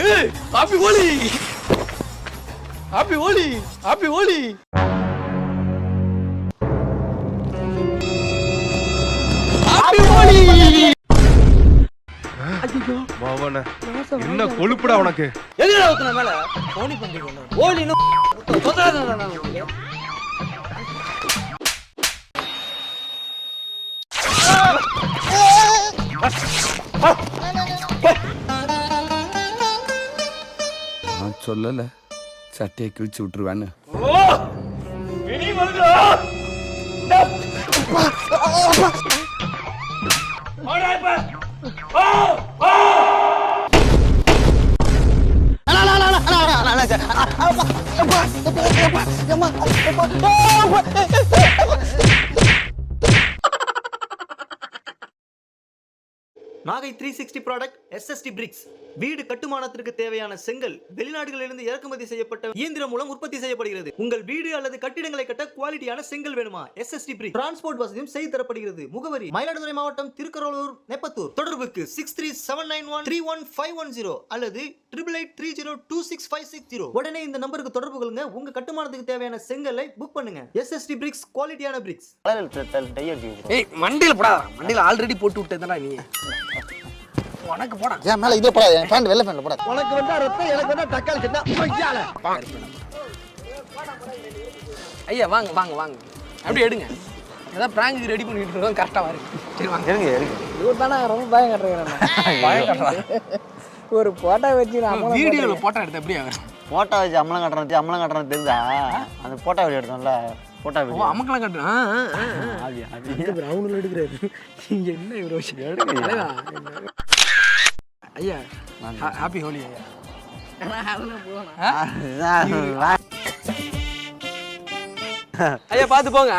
ஏய் happy Holi happy Holi happy Holi happy Holi ஐயோ மாவன என்ன கொழுப்புடா உனக்கு எதுடா ஊத்துன மேல ஹோலி பண்டிகை ஹோலினு சொல்லாதடா நான் சொல்லல சட்டையை கிழிச்சு விட்டுருவான்னு நாகை 360 ப்ராடக்ட் SST பிரிக்ஸ் வீடு கட்டுமானத்திற்கு தேவையான செங்கல் வெளிநாடுகளிலிருந்து இறக்குமதி செய்யப்பட்ட இயந்திரம் மூலம் உற்பத்தி செய்யப்படுகிறது. உங்கள் வீடு அல்லது கட்டிடங்களை கட்ட குவாலிட்டியான செங்கல் வேணுமா? SST பிரிக்ஸ் டிரான்ஸ்போர்ட் வசதியும் செய்து தரப்படுகிறது. முகவரி மயிலாடுதுறை மாவட்டம், திருக்கரோளூர், நெப்பத்தூர். தொடர்புக்கு 6379131510 அல்லது 8883026560. உடனே இந்த நம்பருக்கு தொடர்பு கொள்ளுங்க. உங்க கட்டுமானத்துக்கு தேவையான செங்கலை புக் பண்ணுங்க. SST பிரிக்ஸ் குவாலிட்டியான பிரிக்ஸ். ஏய் மண்டில போடா, மண்டில ஆல்ரெடி போட்டு விட்டேன்டா நீ. உனக்கு போடா. ஏன் மேல இதே போடா, என் பேண்ட் வெள்ளை பேண்ட்ல போடா. உனக்கு வந்தா ரத்தம், எனக்கு வந்தா தக்காளி சட்னா பையால. ஐயா வாங்க வாங்க வாங்க. அப்படியே எடுங்க. ஏதா பிராங்க் ரெடி பண்ணிட்டு இருக்கோம், கரெக்ட்டா வரும். சரி வாங்க. இருங்க இருங்க. இவர் தான ரொம்ப பயம் கட்டறேன். பயம் கட்டறா. ஒரு போட்டோ வச்சு நான் வீடியோல போட்டோ எடுத்து அப்படியே போட்டோ வச்சு அம்மலம் கட்டறது தெரியுதா? அந்த போட்டோ வீடியோ எடுத்தோம்ல, போட்டோ வீடியோ. ஓ அம்மக்கல கட்டு. ஆவியா இந்த பிரவுன்ல எடுக்கறாரு. என்ன இவரோ எடுங்க. ஐயா ஹாப்பி ஹோலி ஐயா. நான் அதுல போறேன். ஐயா பாத்து போங்க.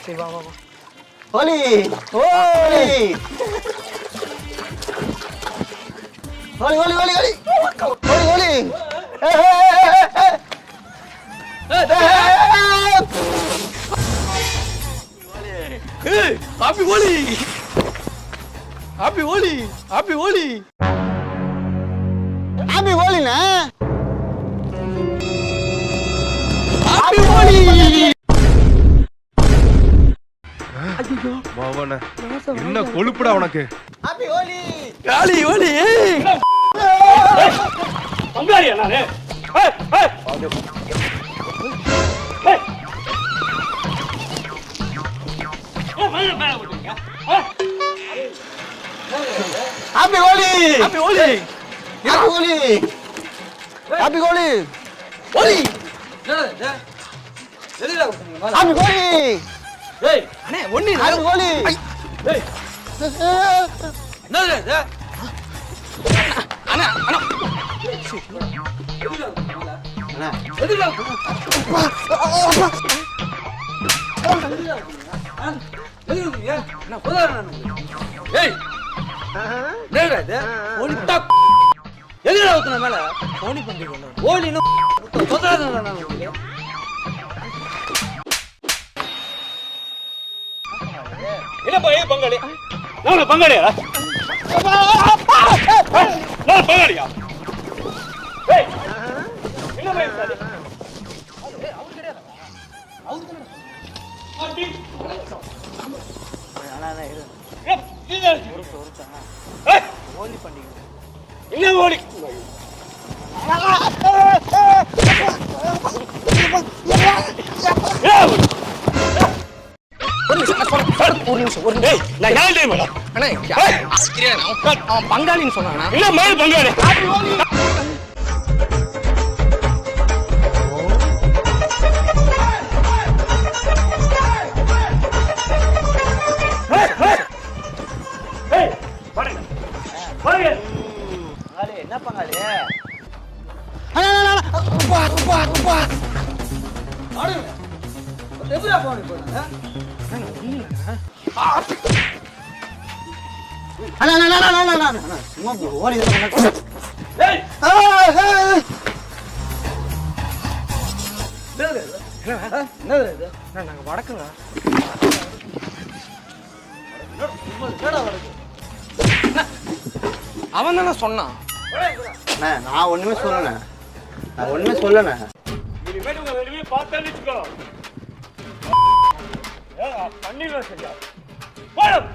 சரி வா வா வா. ஹோலி ஹோலி ஹோலி ஹோலி ஹோலி ஹோலி ஹோலி. ஏய் happy Holi happy Holi happy Holi happy ஹோலினா ஹாப்பி ஹோலி. ஐயோ மாவன என்ன கொழுப்புடா உனக்கு ஹாப்பி ஹோலி ஹாலி ஹோலி. பங்காளியா நானே? Happy Holi happy Holi happy Holi happy Holi Holi. என்னடா எதுல ஊத்துறீங்க? ஹாப்பி ஹோலி. ஏய் அண்ணே ஒண்ணு ஹாப்பி ஹோலி. ஏய் என்னடா இது? அண்ணா அண்ணா அண்ணா எதுல என்ன போதாரா? ஏய் என்னடா இது? ஹோலி டாப் எதுல ஊத்துன மேல ஹோலி பண்டிகை ஹோலினு சொல்லாதடா நான். என்ன பங்காளி? நான் பங்காளியா? நான் பங்காளியா? ஏய் என்ன பேசுற? அவர் கிடையாது. அவர் கிடையாது. அப்படி அண்ணா அண்ணா இரு. ஹோலி பண்டிகை என்ன ஹோலி? நான் யார் தெரியுமா? அவன் பங்காளின்னு சொன்னானா? என்ன மேல் பங்காளி? என்ன பங்காளி? எதுல போன இப்போ? அண்ணா அண்ணா அண்ணா அண்ணா அண்ணா சும்மா ஹோலி தான். ஏய் என்னது இது? நாங்க வடக்குங்க. என்னடா வருது? அவன் தானே சொன்னான். அண்ணா நான் ஒண்ணுமே சொல்லண்ணே, நான் ஒண்ணுமே சொல்லண்ணே. இனிமேட்டு உங்க வெளியே பார்த்தேன்னு வச்சுக்கோ. பண்ணிடுவேன் சரியா. போடும்.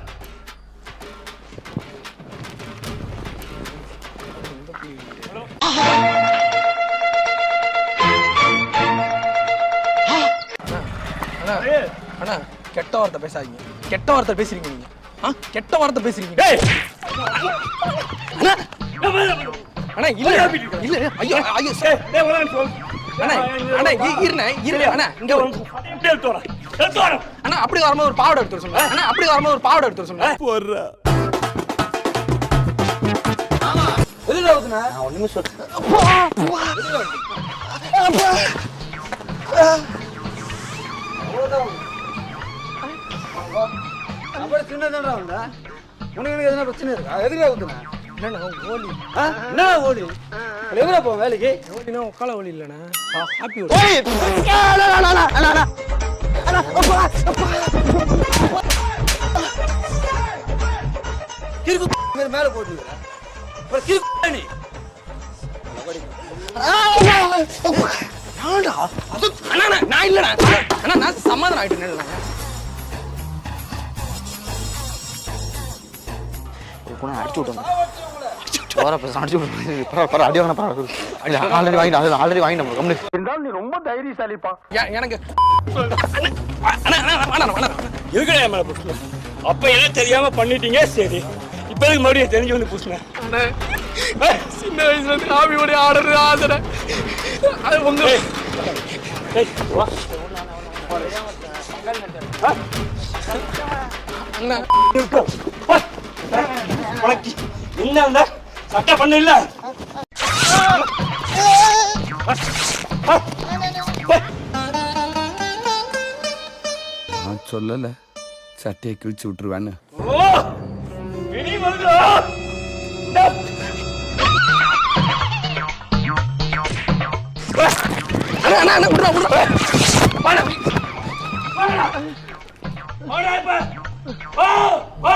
அண்ணா கெட்ட வார்த்தை பேசாதீங்க. கெட்ட வார்த்தை பேசுறீங்க நீங்க. கெட்ட வார்த்தை பேசுறீங்க. அண்ணா அண்ணா இல்ல இல்ல ஐயோ ஐயோ அண்ணா அண்ணா இருண்ணே அண்ணா இங்க அண்ணா அப்படி வரும்போது ஒரு பாவாடை எடுத்து சொல்லுங்க. அண்ணா அப்படி வரும்போது ஒரு பாவாடை எடுத்து சொல்லுங்க. போடுறா எதுல ஊத்துன? நான் ஒண்ணுமே சொல்ல. அப்படி சின்னதாடா உண்டா? உனக்கு எதுனா பிரச்சனை இருக்கா? எதுல ஊத்துன? என்னண்ணா ஓலி? என்ன ஓடி? எவ்வளோ போ வேலைக்கு? ஓலினா உக்கால ஓலி இல்லைண்ணா, ஹாப்பி ஓலி. கிறுக்கு மேல போட்டுக்கிறேன். ஒரு கிறுக்கு நீ. ஏன்டா? அது அண்ணா நான் இல்லைண்ணா. அண்ணா நான் சமாதானம் ஆயிட்டேன் இல்லைண்ணா. அடிச்சு விட்டோம். சோற பேச அடிச்சு விட்டு அடி வாங்கின ஆல்ரெடி வாங்கிட்டேன், ஆல்ரெடி வாங்கிட்டேன். கம்மி இருந்தாலும் நீ ரொம்ப தைரியசாலிப்பா. எனக்கு அண்ணா அண்ணா அண்ணா இருக்குடா என் மேல புஷ்ண. அப்ப என்ன தெரியாம பண்ணிட்டீங்க சரி. இப்ப எதுக்கு மறுபடியும் தெரிஞ்சு வந்து புஷ்ண? சின்ன வயசுல இருந்து ஹாபியோட ஆடுறது ஆசை. அது உங்க அண்ணா உனக்கு என்ன அந்த சட்டை பண்ண இல்ல? நான் சொல்லல சட்டையை கிழிச்சு விட்டுருவேன்னு. ஓ வினி வருதா? அண்ணா அண்ணா அண்ணா விடுறா விடுறா. வாடா வாடா இப்ப. ஓ ஓ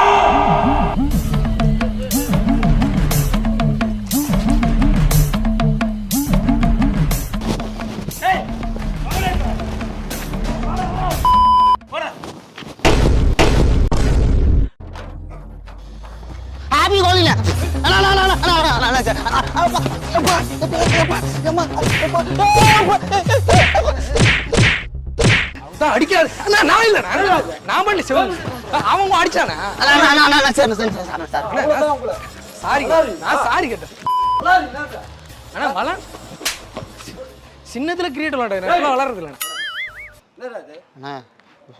ஹாப்பி கோலில அடிக்காது. அண்ணா நான் இல்லைண்ணா, நான் பண்ணி சிவன் அவங்க அடிச்சானே. சாரி நான் சாரி கேட்டேன். அண்ணா வள சின்னத்துல கிரியேட் விளாடுறேன், வளர்றது இல்லைண்ணா. என்னடா இது? அண்ணா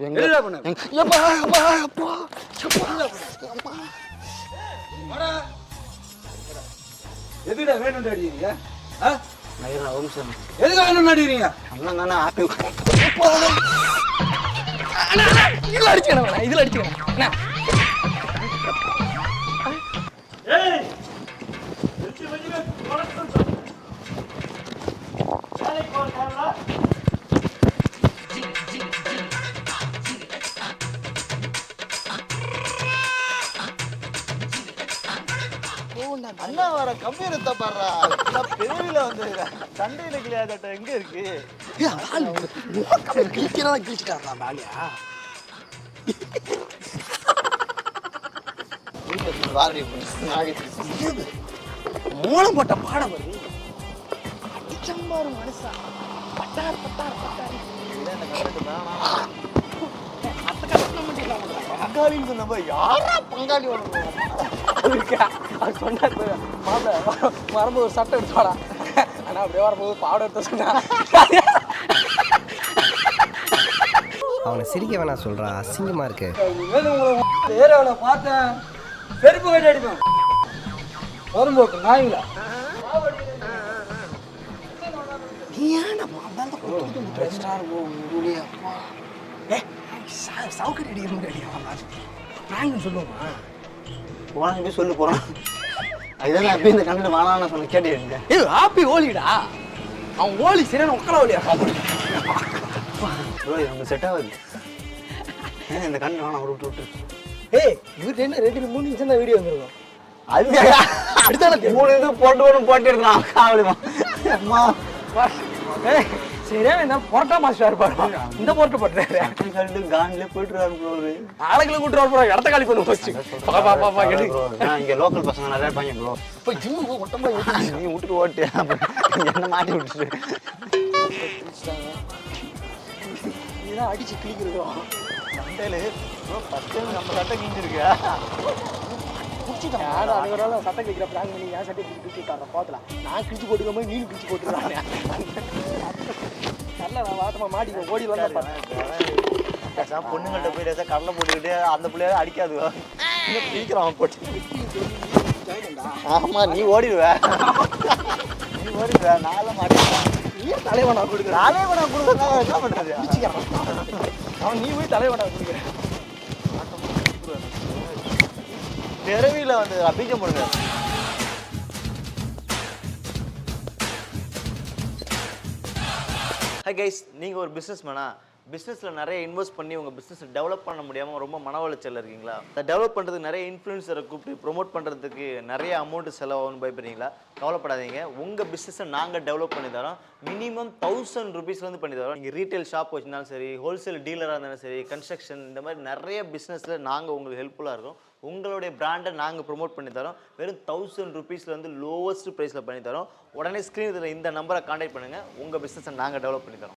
என்னடா பண்ண? எதுடா வேணும்னு அடிக்கிறீங்க? எதுக்கு வேணும்னு அடிக்கிறீங்க? அண்ணன் தானே ஹாப்பி. அண்ணா அண்ணா இதுல அடிச்சுக்கணும், இதுல அடிச்சுக்கணும். அண்ணா ஏய் வெச்சி வெச்சில வணக்கம் சொல்லு. வேலைக்கு போறதா? அண்ணா வர கம்பீரத்தை பாடுறா. பெருவில வந்து சண்டையில கிளியாட்ட எங்க இருக்கு? மூலம் போட்ட பாடம் வருது. அடிச்சம்பாரு மனுஷா பட்டார் பட்டார் பட்டார். பங்காளின்னு சொன்னப்ப யாரா பங்காளி வரணும்? அவர் சொன்னார் வரும்போது ஒரு சட்டை எடுத்தாடா. ஆனா அப்படியே வரும்போது பாவடை எடுத்த சொன்னா. அவனை சிரிக்க வேணாம் சொல்றா, அசிங்கமா இருக்கு. ஏரியாவில் பார்த்தேன், செருப்பு கட்டி அடிப்பேன். வரும்போக்கு நாய்ங்களா? சவுக்கடி அடிக்க சொல்லுவாங்க. போன போய் சொல்லு போறான். அதுதான் அப்படி இந்த கண்டு வானான்னு சொன்ன கேட்டு. ஏ ஹாப்பி ஓலிடா, அவன் ஓலி சரியான உக்கல ஓலியா. ப்ரோ இது செட் ஆகுது. இந்த கண்டு வேணாம் விட்டு விட்டு. ஏய் இவர்கிட்ட என்ன 2-3 நிமிஷம் தான் வீடியோ வந்துருக்கும். அது மூணு இது போட்டு எடுக்கலாம் காவலிமா அம்மா சரியா இந்த போட்டா மாஸ்டர் இருப்பாரு இந்த போட்டு போட்டுறாரு கண்டு கான்ல போயிட்டுறாரு ப்ரோ ஆளுங்களை கூட்டு வர இடத்த காலி பண்ணு ஃபர்ஸ்ட் பாப்பா எடு இங்க லோக்கல் பசங்க நிறைய இருப்பாங்க ப்ரோ போய் ஜிம் போ ஒட்டமா நீ வீட்டுக்கு ஓட்டு என்ன மாட்டி விட்டுட்டு இதெல்லாம் அடிச்சு கிளிக்கிறோம் மண்டையில ப்ரோ ஃபர்ஸ்ட் நம்ம சட்டை கிஞ்சிருக்கா குடிச்சிட்டான் யாரும் அனைவரால சட்டை கிழிக்கிற பிளான் பண்ணி ஏன் சட்டை கிழிச்சு விட்டாங்க பாத்துல நான் கிழிச்சு போட்டுக்காம நீனும் கிழிச்சு போட்டுருக்காங்க நல்ல நான் வாட்டமா மாட்டிக்க ஓடி வந்தா பொண்ணுங்கள்ட்ட போய் கடலை போட்டுக்கிட்டு அந்த பிள்ளைய அடிக்காது கிழிக்கிறான் போட்டு ஆமா நீ ஓடிடுவ நானும் மாட்டேன் நீ தலைவனா கொடுக்குற தலைவனா கொடுக்குறா என்ன பண்றது அவன் நீ போய் தலைவனா கொடுக்குற பிறவியில வந்து பீஜம் போடுங்க ஹாய் கைஸ் நீங்கள் ஒரு பிஸ்னஸ் மேனா பிஸ்னஸில் நிறைய இன்வெஸ்ட் பண்ணி உங்கள் பிஸ்னஸை டெவலப் பண்ண முடியாமல் ரொம்ப மன உளைச்சல் இருக்கீங்களா அதை டெவலப் பண்ணுறதுக்கு நிறைய இன்ஃப்ளூயன்சரை கூப்பிட்டு ப்ரொமோட் பண்ணுறதுக்கு நிறைய அமௌண்ட் செலவாகும்னு பயப்படுறீங்களா கவலைப்படாதீங்க உங்கள் பிஸ்னஸை நாங்கள் டெவலப் பண்ணி தரோம் மினிமம் 1000 rupeesலேருந்து பண்ணி தரோம் நீங்கள் ரீட்டைல் ஷாப் வச்சுருந்தாலும் சரி ஹோல்சேல் டீலராக இருந்தாலும் சரி கன்ஸ்ட்ரக்ஷன் இந்த மாதிரி நிறைய பிஸ்னஸில் நாங்கள் உங்களுக்கு ஹெல்ப்ஃபுல்லாக இருக்கும் உங்களுடைய பிராண்டை நாங்கள் ப்ரொமோட் பண்ணி தரோம் வெறும் 1000 rupeesலேருந்து லோவஸ்ட் ப்ரைஸில் பண்ணி தரோம் உடனே ஸ்க்ரீன் இந்த நம்பரை கான்டாக்ட் பண்ணுங்கள் உங்கள் பிஸ்னஸை நாங்கள் டெவலப் பண்ணி தரோம்